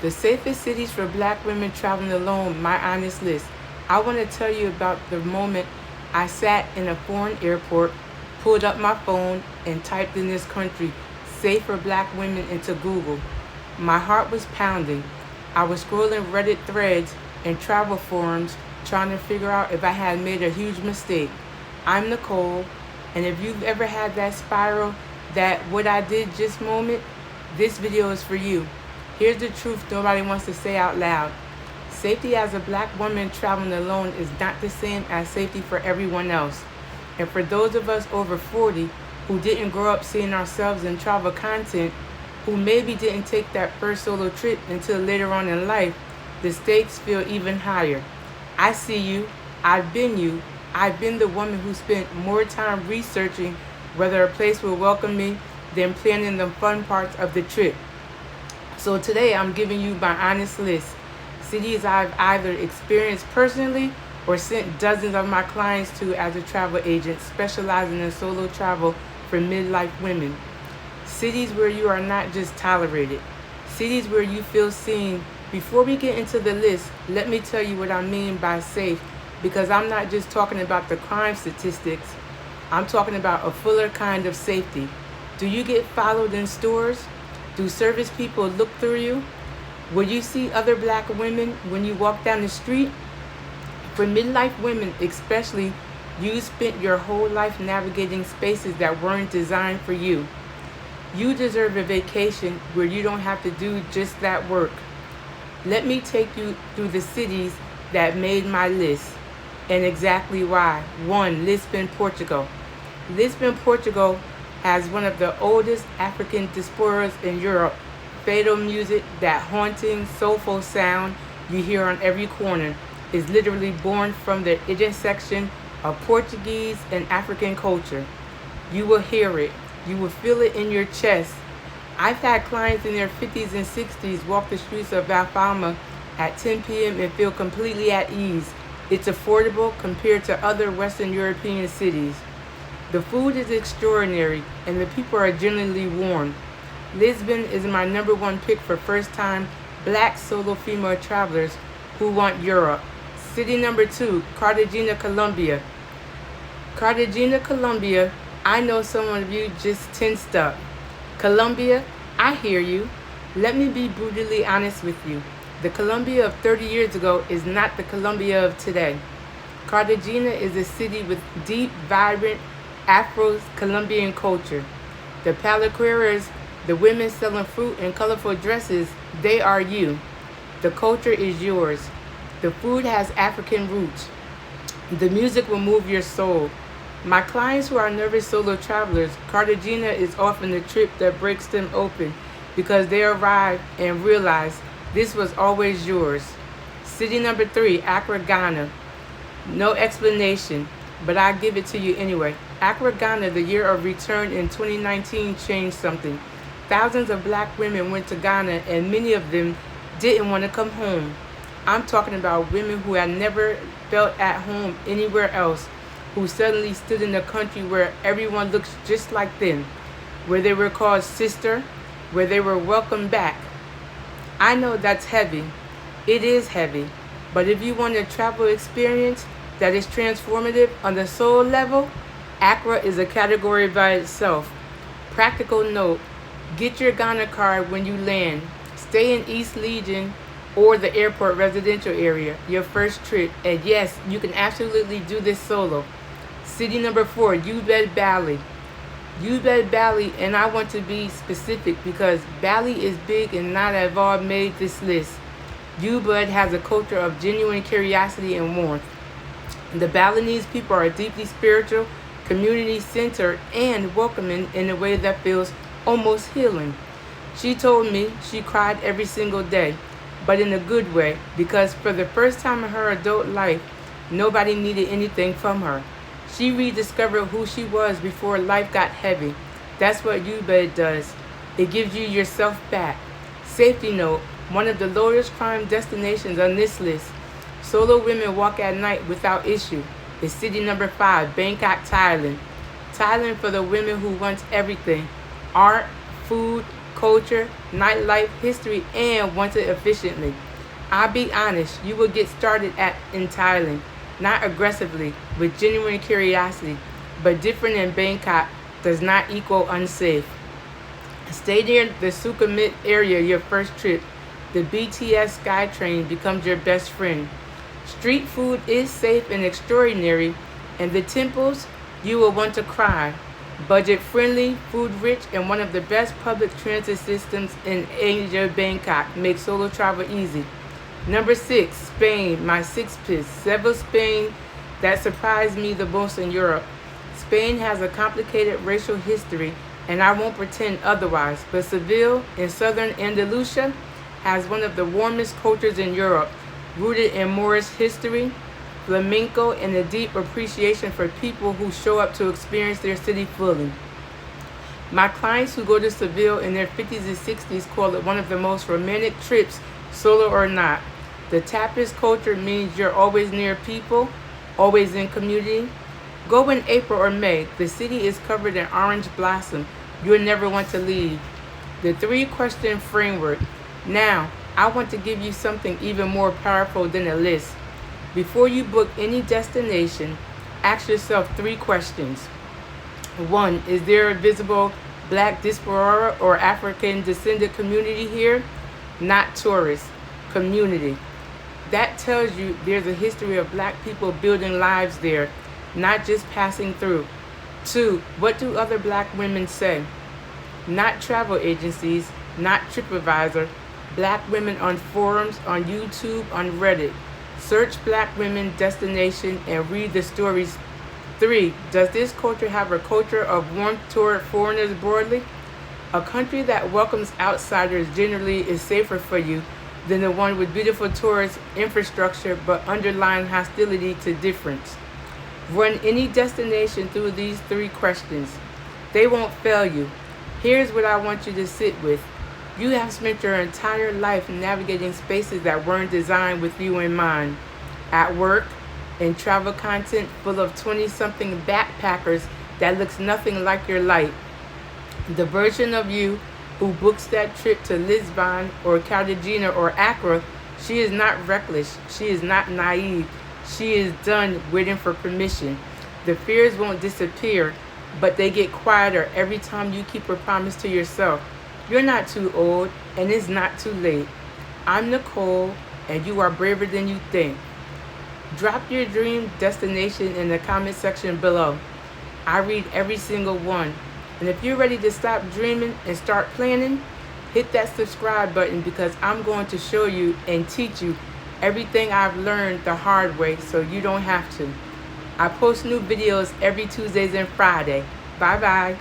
The safest cities for black women traveling alone, my honest list. I want to tell you about the moment I sat in a foreign airport, pulled up my phone, and typed in this country, safe for black women, into Google. My heart was pounding. I was scrolling Reddit threads and travel forums trying to figure out if I had made a huge mistake. I'm Nicole, and if you've ever had that spiral, that what I did just moment, this video is for you. Here's the truth nobody wants to say out loud. Safety as a black woman traveling alone is not the same as safety for everyone else. And for those of us over 40 who didn't grow up seeing ourselves in travel content, who maybe didn't take that first solo trip until later on in life, the stakes feel even higher. I see you. I've been you. I've been the woman who spent more time researching whether a place will welcome me than planning the fun parts of the trip. So today I'm giving you my honest list. Cities I've either experienced personally or sent dozens of my clients to as a travel agent specializing in solo travel for midlife women. Cities where you are not just tolerated. Cities where you feel seen. Before we get into the list, let me tell you what I mean by safe, because I'm not just talking about the crime statistics. I'm talking about a fuller kind of safety. Do you get followed in stores? Do service people look through you? Will you see other black women when you walk down the street? For midlife women especially, you spent your whole life navigating spaces that weren't designed for you. You deserve a vacation where you don't have to do just that work. Let me take you through the cities that made my list and exactly why. 1. Lisbon, Portugal. Lisbon, Portugal has one of the oldest African diasporas in Europe. Fado music, that haunting, soulful sound you hear on every corner, is literally born from the intersection of Portuguese and African culture. You will hear it. You will feel it in your chest. I've had clients in their 50s and 60s walk the streets of Valfalma at 10 p.m. and feel completely at ease. It's affordable compared to other Western European cities. The food is extraordinary and the people are genuinely warm. Lisbon is my #1 pick for first-time black solo female travelers who want Europe. City number 2, Cartagena, Colombia. Cartagena, Colombia, I know some of you just tensed up. Colombia, I hear you. Let me be brutally honest with you. The Colombia of 30 years ago is not the Colombia of today. Cartagena is a city with deep, vibrant Afro-Colombian culture. The palaqueras, the women selling fruit in colorful dresses, they are you. The culture is yours. The food has African roots. The music will move your soul. My clients who are nervous solo travelers, Cartagena is often the trip that breaks them open because they arrive and realize this was always yours. City number 3, Accra, Ghana. No explanation, but I give it to you anyway. Accra, Ghana, the year of return in 2019 changed something. Thousands of black women went to Ghana and many of them didn't want to come home. I'm talking about women who had never felt at home anywhere else, who suddenly stood in a country where everyone looks just like them, where they were called sister, where they were welcomed back. I know that's heavy. It is heavy. But if you want a travel experience that is transformative on the soul level, Accra is a category by itself. Practical note, get your Ghana card when you land. Stay in East Legion or the airport residential area your first trip. And yes, you can absolutely do this solo. City number 4, Ubud, Bali. Ubud, Bali, and I want to be specific because Bali is big and not have all made this list. Ubud has a culture of genuine curiosity and warmth. The Balinese people are deeply spiritual, community-centered, and welcoming in a way that feels almost healing. She told me she cried every single day, but in a good way, because for the first time in her adult life, nobody needed anything from her. She rediscovered who she was before life got heavy. That's what Ubud does. It gives you yourself back. Safety note, one of the lowest crime destinations on this list. Solo women walk at night without issue. Is city number 5, Bangkok, Thailand. Thailand for the women who want everything. Art, food, culture, nightlife, history, and want it efficiently. I'll be honest, you will get started in Thailand, not aggressively, with genuine curiosity, but different in Bangkok does not equal unsafe. Stay near the Sukhumvit area your first trip. The BTS SkyTrain becomes your best friend. Street food is safe and extraordinary, and the temples, you will want to cry. Budget friendly, food rich, and one of the best public transit systems in Asia. Bangkok makes solo travel easy. Number 6, Spain, my sixth pick. Seville, Spain, that surprised me the most in Europe. Spain has a complicated racial history, and I won't pretend otherwise, but Seville in southern Andalusia has one of the warmest cultures in Europe, rooted in Moorish history, flamenco, and a deep appreciation for people who show up to experience their city fully. My clients who go to Seville in their 50s and 60s call it one of the most romantic trips, solo or not. The tapas culture means you're always near people, always in community. Go in April or May. The city is covered in orange blossom. You'll never want to leave. The 3-question framework. Now, I want to give you something even more powerful than a list. Before you book any destination, ask yourself 3 questions. 1. Is there a visible Black diaspora or African descendant community here? Not tourists, community. That tells you there's a history of Black people building lives there, not just passing through. 2. What do other Black women say? Not travel agencies, not TripAdvisor. Black women on forums, on YouTube, on Reddit. Search Black women destination and read the stories. 3. Does this culture have a culture of warmth toward foreigners broadly? A country that welcomes outsiders generally is safer for you than the one with beautiful tourist infrastructure but underlying hostility to difference. Run any destination through these 3 questions. They won't fail you. Here's what I want you to sit with. You have spent your entire life navigating spaces that weren't designed with you in mind. At work, in travel content full of 20-something backpackers that looks nothing like your life. The version of you who books that trip to Lisbon or Cartagena or Accra, she is not reckless. She is not naive. She is done waiting for permission. The fears won't disappear, but they get quieter every time you keep a promise to yourself. You're not too old, and it's not too late. I'm Nicole, and you are braver than you think. Drop your dream destination in the comment section below. I read every single one. And if you're ready to stop dreaming and start planning, hit that subscribe button because I'm going to show you and teach you everything I've learned the hard way so you don't have to. I post new videos every Tuesdays and Friday. Bye bye.